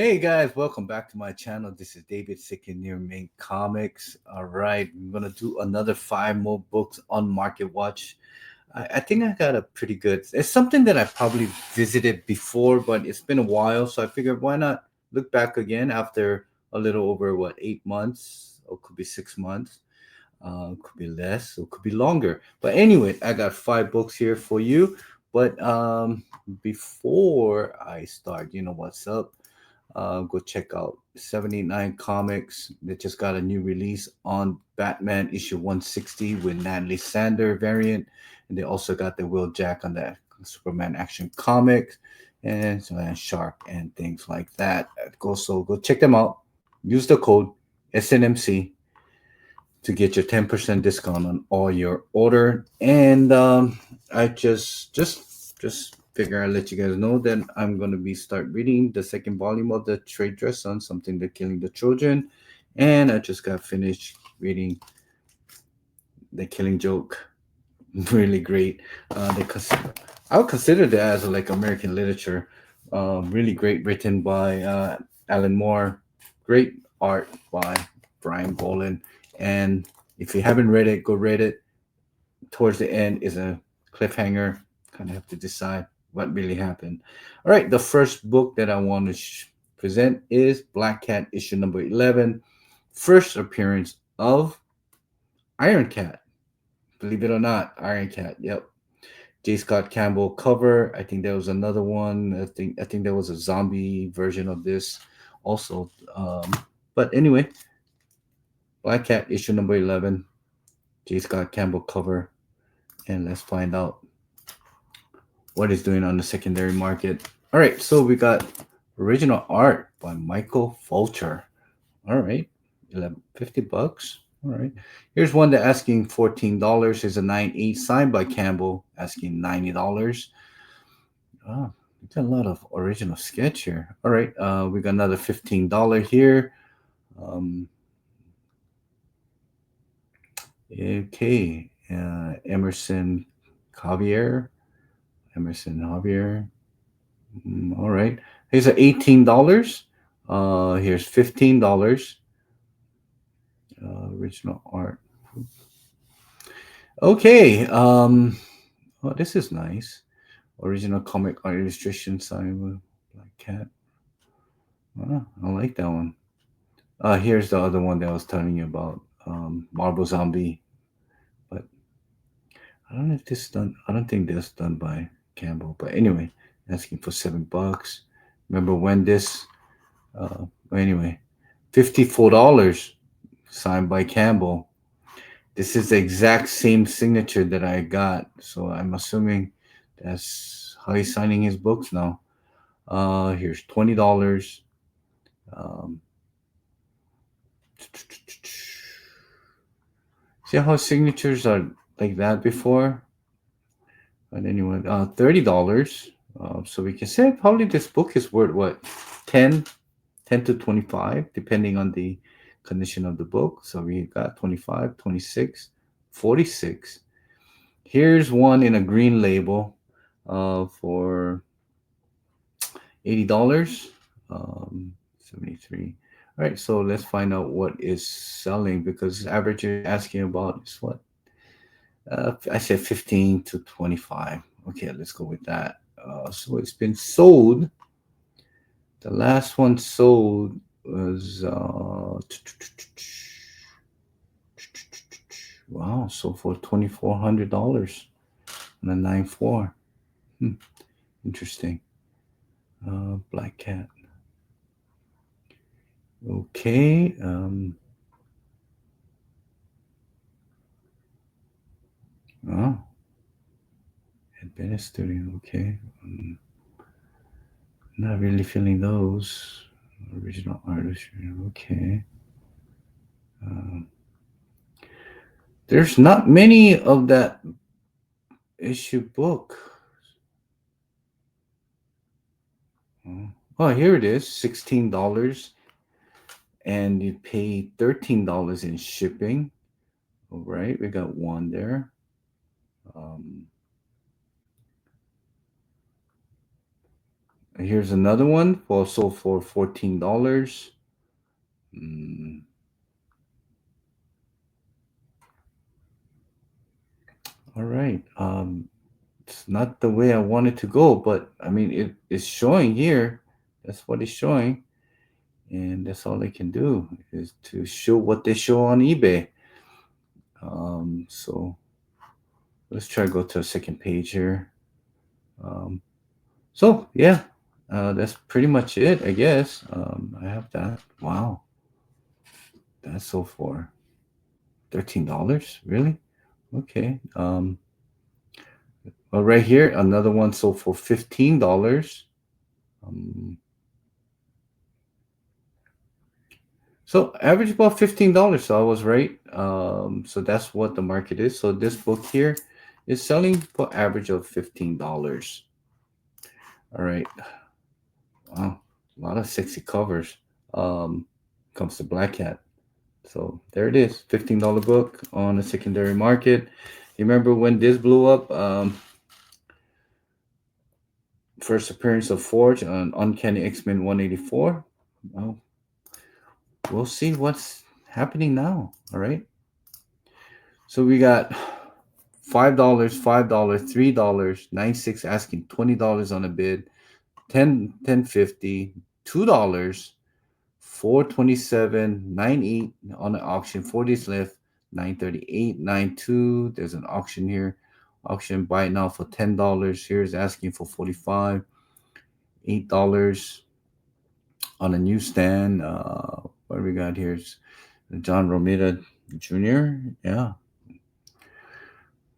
Hey guys, welcome back to my channel. This is David Sicken near Main Comics. All right, I'm gonna do another five more books on Market Watch. I think I got a pretty good. It's something that I probably visited before, but it's been a while, so I figured why not look back again after a little over 8 months, or could be 6 months, could be less, or could be longer. But anyway, I got five books here for you. But before I start, you know what's up? Go check out 79 Comics. They just got a new release on Batman issue 160 with Natalie Sander variant. And they also got the Will Jack on that Superman action comics and Superman Shark and things like that. Go check them out. Use the code SNMC to get your 10% discount on all your order. And I just figure I'll let you guys know that I'm gonna be start reading the second volume of the trade dress on something they're killing the children. And I just got finished reading the Killing Joke. Really great. I would consider that as like American literature. Really great, written by Alan Moore. Great art by Brian Boland. And if you haven't read it, go read it. Towards the end is a cliffhanger. Kind of have to decide what really happened. All right, the first book that I want to present is Black Cat, issue number 11. First appearance of Iron Cat. Believe it or not, Iron Cat. Yep. J. Scott Campbell cover. I think there was another one. I think there was a zombie version of this also. But anyway, Black Cat issue number 11. J. Scott Campbell cover. And let's find out what it's doing on the secondary market. All right, so we got original art by Michael Fulcher. All right, 50 bucks. All right. Here's one that asking $14. Here's a 9/8 signed by Campbell, asking $90. Oh, we got a lot of original sketch here. All right. We got another $15 here. Um, okay. Emerson Javier. Emerson Javier. All right. Here's a $18. Here's $15. Original art. Okay. Oh, this is nice. Original comic art illustration signed with Black Cat. Oh, I like that one. Here's the other one that I was telling you about. Marble Zombie. But I don't know if this is done. I don't think this is done by Campbell. But anyway, asking for $7. Remember when this? Anyway, $54 signed by Campbell. This is the exact same signature that I got, so I'm assuming that's how he's signing his books now. Here's $20. Um, see how signatures are like that before? But anyway, $30. So we can say probably this book is worth what, 10, 10 to 25, depending on the condition of the book. So we got 25, 26, 46. Here's one in a green label for $80. 73. All right, so let's find out what is selling because average is asking about is what? I said 15 to 25. Okay, let's go with that. So it's been sold. The last one sold was wow, so for $2,400 on a 9/4. Interesting. Black Cat. Okay. Oh, Advanced Studio. Okay. Not really feeling those. Original artist. Okay. Um, there's not many of that issue book. Oh, here it is, $16, and you pay $13 in shipping. All right, we got one there. Um, Here's another one, also for $14. Mm, all right. It's not the way I want it to go, but I mean, it's showing here. That's what it's showing, and that's all they can do is to show what they show on eBay. So let's try to go to a second page here. Um, so yeah, that's pretty much it, I guess. I have that. Wow, that's so for $13, really? Okay. Well, right here, another one sold for $15. Um, so average about $15. So I was right. So that's what the market is. So this book here is selling for average of $15. All right. Wow, a lot of sexy covers. Um, Comes to Black Hat. So there it is, $15 book on the secondary market. You remember when this blew up? First appearance of Forge on Uncanny X-Men 184. Well, we'll see what's happening now. All right. So we got $5, $5, $3, 96 asking $20 on a bid, 10.50, $2, 427, 98 on the auction, 4 days left, 938, 92. There's an auction here. Auction buy it now for $10. Here's asking for 45, $8 on a newsstand. What do we got here? It's John Romita Jr. Yeah.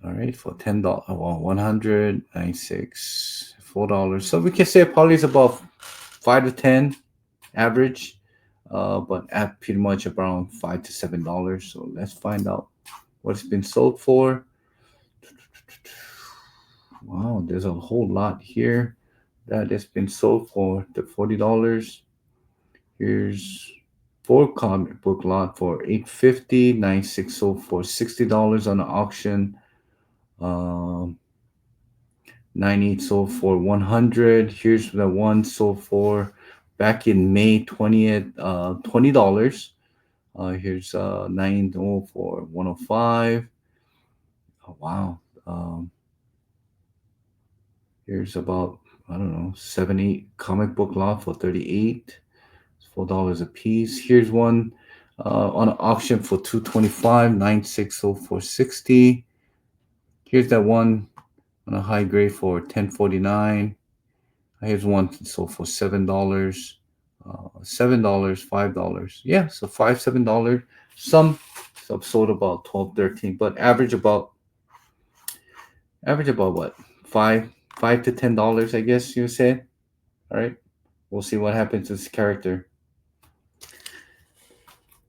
All right, for $10. Well, 196, $4. So we can say probably it's about 5 to 10 average, but at pretty much around $5 to $7. So let's find out what it's been sold for. Wow, there's a whole lot here that has been sold for the $40. Here's four comic book lot for $850. 96 sold for $60 on the auction. Um, 98 sold for 100. Here's the one sold for back in May 20th, $20. Here's 90 for 105. Oh, wow. Um, Here's about, I don't know, 7, 8 comic book lot for 38. It's $4 a piece. Here's one on an auction for 225. 96 sold for 60. Here's that one on a high grade for 1049. Here's one sold for $7. $7, $5. Yeah, so $5, $7. Some sold about 12, 13, but average about what? $5 to $10, I guess you said. All right. We'll see what happens to this character.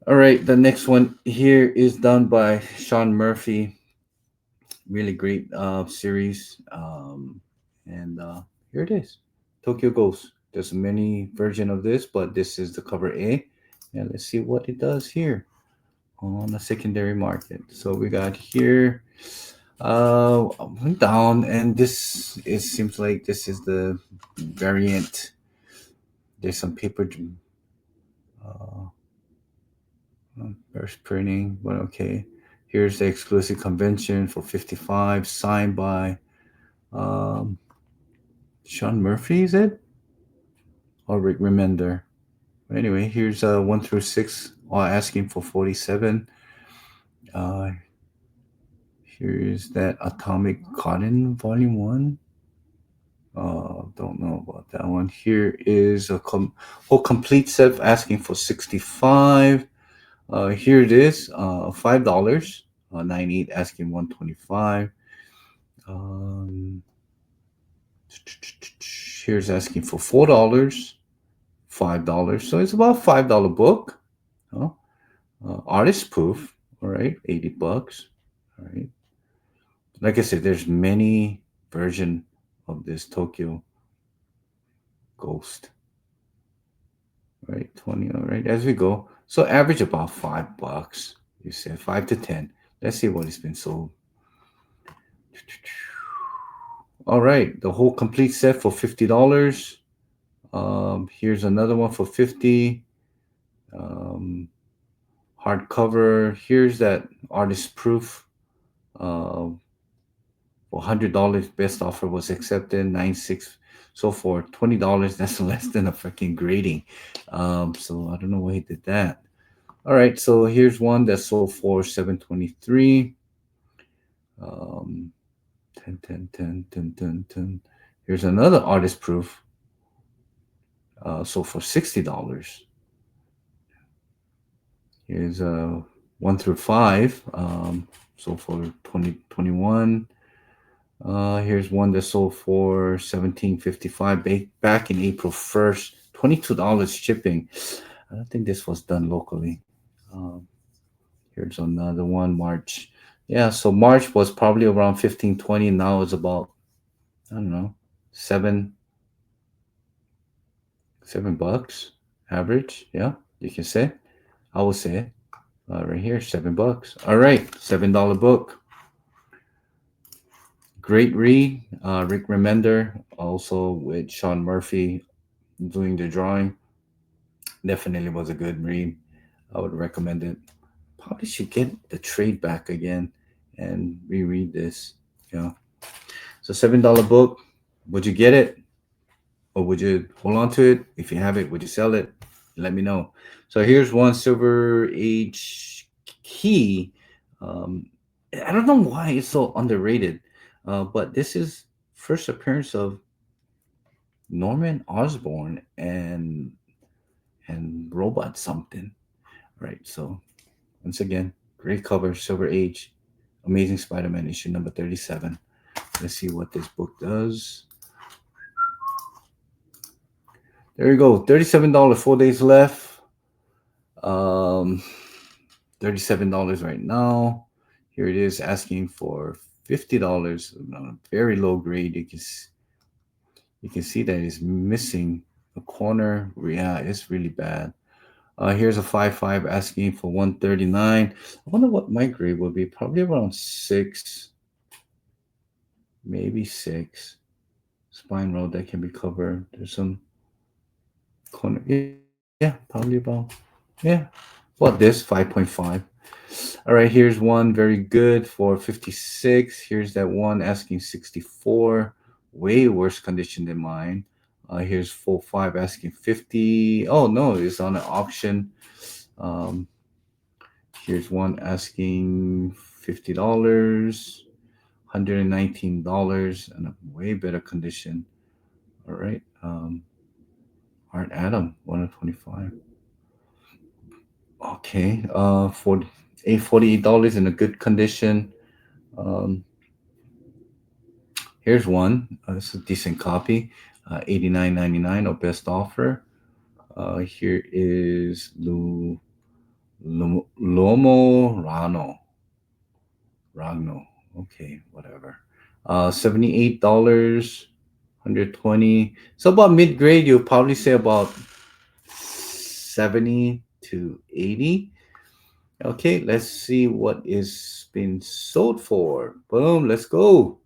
All right, the next one here is done by Sean Murphy. Really great series. And here it is, Tokyo Ghost. There's many version of this, but this is the cover A. And let's see what it does here on the secondary market. So we got here went down, and this it seems like this is the variant. There's some paper uh, first printing, but okay. Here's the exclusive convention for 55, signed by um, Sean Murphy, is it? Or Rick Remender. Anyway, here's 1 through 6, all asking for 47. Uh, Here's that Atomic Cotton Volume 1. Don't know about that one. Here is a whole complete set asking for 65. Here it is, $5. 98 asking 125. Um, Here's asking for $4, $5. So it's about $5 book. Oh, artist proof. All right, $80. All right. Like I said, there's many version of this Tokyo Ghost. Right, 20. All right, as we go. So average about $5. You said 5 to 10. Let's see what it's been sold. All right, the whole complete set for $50. Here's another one for 50. Um, Hardcover. Here's that artist proof. Uh, for $100, best offer was accepted. 96. So for $20, that's less than a freaking grading. So I don't know why he did that. All right, so here's one that sold for 723. Um, 10, 10, 10, 10, 10, 10. Here's another artist proof. Sold for $60. Here's 1 through 5. Sold for 2021. Here's one that sold for 1755 back in April 1st. $22 shipping. I don't think this was done locally. Um, Here's another one, March. Yeah, so March was probably around 1520. Now it's about, I don't know, seven $7 average. Yeah, you can say. I will say it. Right here, $7. All right, $7 book. Great read. Rick Remender, also with Sean Murphy doing the drawing. Definitely was a good read. I would recommend it. Probably should get the trade back again and reread this. Yeah. So $7 book. Would you get it or would you hold on to it? If you have it, would you sell it? Let me know. So here's one Silver Age key. Um, I don't know why it's so underrated, but this is first appearance of Norman Osborn and Robot something. Right. So once again, great cover, Silver Age, Amazing Spider-Man issue number 37. Let's see what this book does. There you go, $37, 4 days left. Um, $37 right now. Here it is asking for $50 on a very low grade. You can see that it's missing a corner. Yeah, it's really bad. Here's a 5.5 asking for 139. I wonder what my grade will be. Probably around 6, maybe 6. Spine road that can be covered. There's some corner. Yeah, probably about. Yeah. What this 5.5. All right, here's one very good for 56. Here's that one asking 64. Way worse condition than mine. Here's full 5 asking 50. Oh no, it's on an auction. Um, Here's one asking $50, $119, and a way better condition. All right. Art Adam, 125. Okay. For $48 in a good condition. Um, Here's one. It's a decent copy. 89.99 or best offer. Here is Lomo Ragno. Okay, whatever. $78, 120. So about mid grade, you'll probably say about 70 to 80. Okay, let's see what is being sold for. Boom, let's go.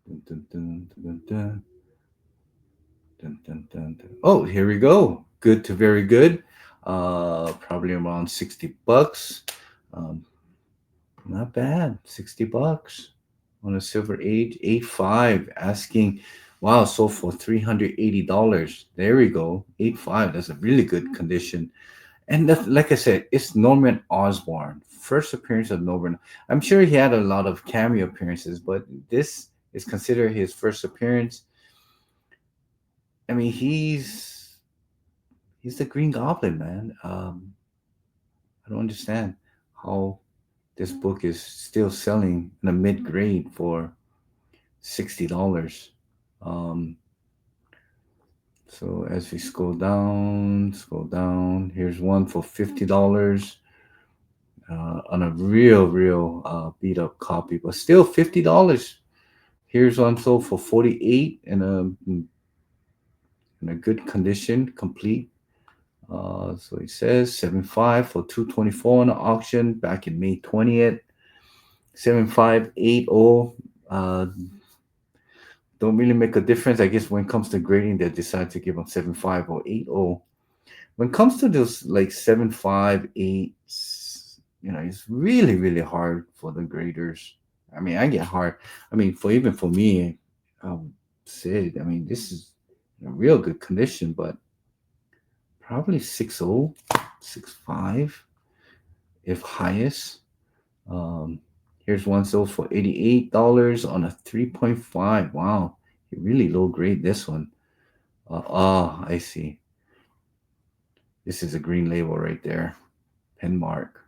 Dun, dun, dun, dun, dun, dun, dun, dun, dun. Oh, here we go. Good to very good. Probably around $60. Um, Not bad. $60 on a Silver Age 8.5 asking. Wow, sold for $380. There we go. 8.5. That's a really good condition. And that, like I said, it's Norman Osborn. First appearance of Norman. I'm sure he had a lot of cameo appearances, but this is considered his first appearance. I mean, he's the Green Goblin, man. I don't understand how this book is still selling in a mid grade for $60. Um, so as we scroll down, here's one for $50 on a real beat up copy, but still $50. Here's one sold for 48 in a good condition, complete. So it says 7.5 for 224 on the auction back in May 20th. 7580 don't really make a difference. I guess when it comes to grading, they decide to give them 7.5 or 8.0. When it comes to those like 7.5, 8, it's really, really hard for the graders. I mean, I get hard. I mean, for even for me, Sid, I mean, this is a real good condition, but probably 6.0, 6.5, if highest. Um, Here's one sold for $88 on a 3.5. Wow, you really low grade this one. I see. This is a green label right there, pen mark.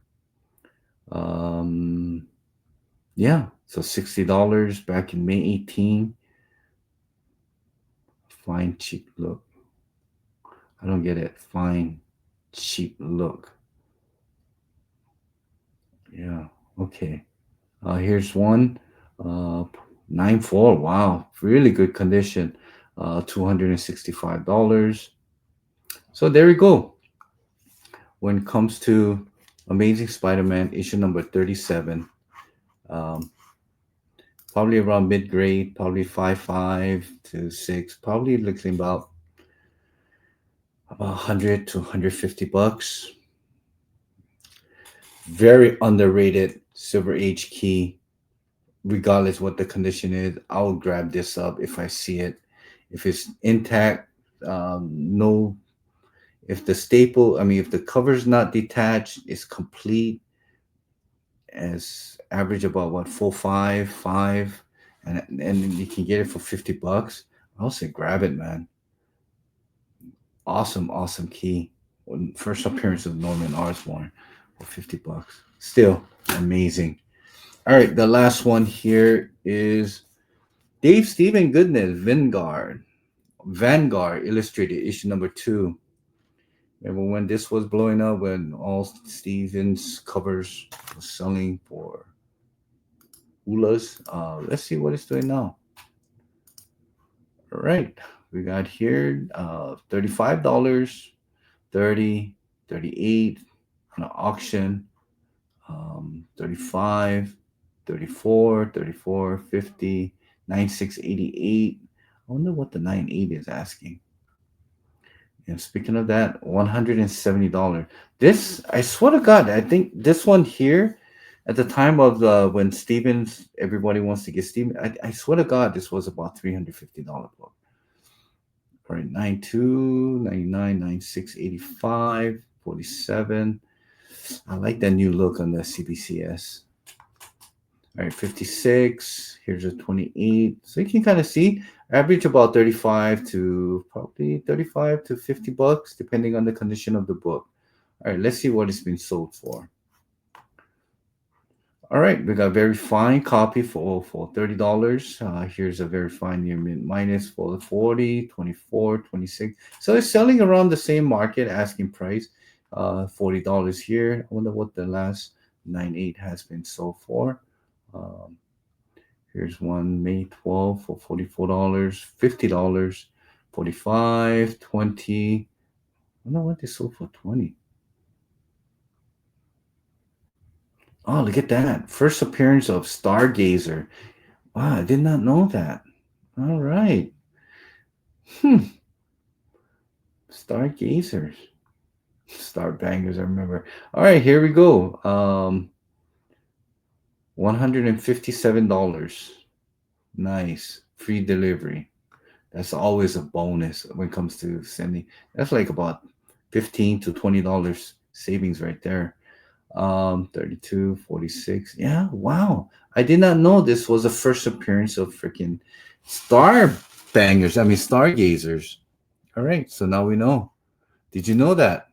Um, yeah, so $60 back in May 18. Fine, cheap look. I don't get it. Fine, cheap look. Yeah, okay. Here's one. Uh, 9.4. Wow, really good condition. $265. So there we go. When it comes to Amazing Spider-Man issue number 37, um, probably around mid grade, probably 5.5 to 6, probably looking about 100 to 150 bucks. Very underrated Silver Age key, regardless what the condition is. I'll grab this up if I see it. If it's intact, no. If the staple, I mean, if the cover's not detached, it's complete, as average about what, 4.5, 5, and you can get it for 50 bucks. I'll say grab it, man. Awesome, awesome key. First appearance of Norman Osborn for 50 bucks. Still amazing. All right, the last one here is Dave Stephen Goodness, Vanguard Illustrated, issue number 2. Remember when this was blowing up, when all Stevens covers was selling for Ulas? Let's see what it's doing now. All right, we got here $35, 30, 38 on an auction, 35, 34, 34, 50, 9688. I wonder what the 98 is asking. And speaking of that, $170. This, I swear to God, I think this one here, at the time of the when Stevens, everybody wants to get Steven. I swear to God, this was about $350 book. All right, 92, 99, 96, 85, 47. I like that new look on the CBCS. All right, 56. Here's a 28. So you can kind of see average about 35 to probably 35 to 50 bucks, depending on the condition of the book. All right, let's see what it's been sold for. All right, we got a very fine copy for $30. Here's a very fine near mint minus for the 40, 24, 26. So it's selling around the same market asking price. $40 here. I wonder what the last 9.8 has been sold for. Um, Here's one May 12 for $44, $50, 45, 20. I wonder what they sold for 20. Oh, look at that. First appearance of Stargazer. Wow, I did not know that. All right. Hmm. Stargazers. Star bangers, I remember. All right, here we go. $157. Nice. Free delivery. That's always a bonus when it comes to sending. That's like about $15 to $20 savings right there. 32, 46. Yeah, wow. I did not know this was the first appearance of freaking star bangers. I mean, stargazers. All right, so now we know. Did you know that?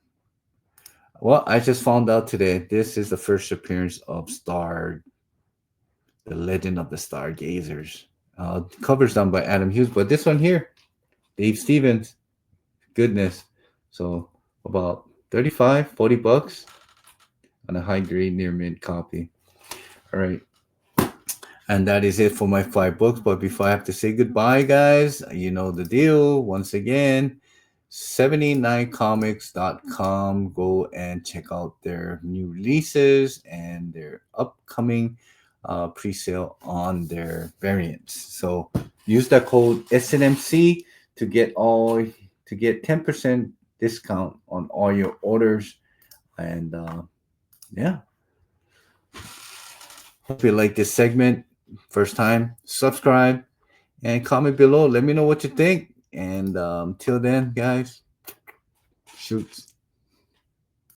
Well, I just found out today. This is the first appearance of the Legend of the Stargazers. Covers done by Adam Hughes, but this one here, Dave Stevens. Goodness. So about 35, 40 bucks on a high grade near mint copy. All right. And that is it for my 5 books. But before I have to say goodbye, guys, you know the deal. Once again, 79comics.com. Go and check out their new releases and their upcoming pre sale on their variants. So Use that code SNMC to get all to get 10% discount on all your orders. And yeah, hope you like this segment. First time, subscribe and comment below. Let me know what you think. And till then, guys, shoot.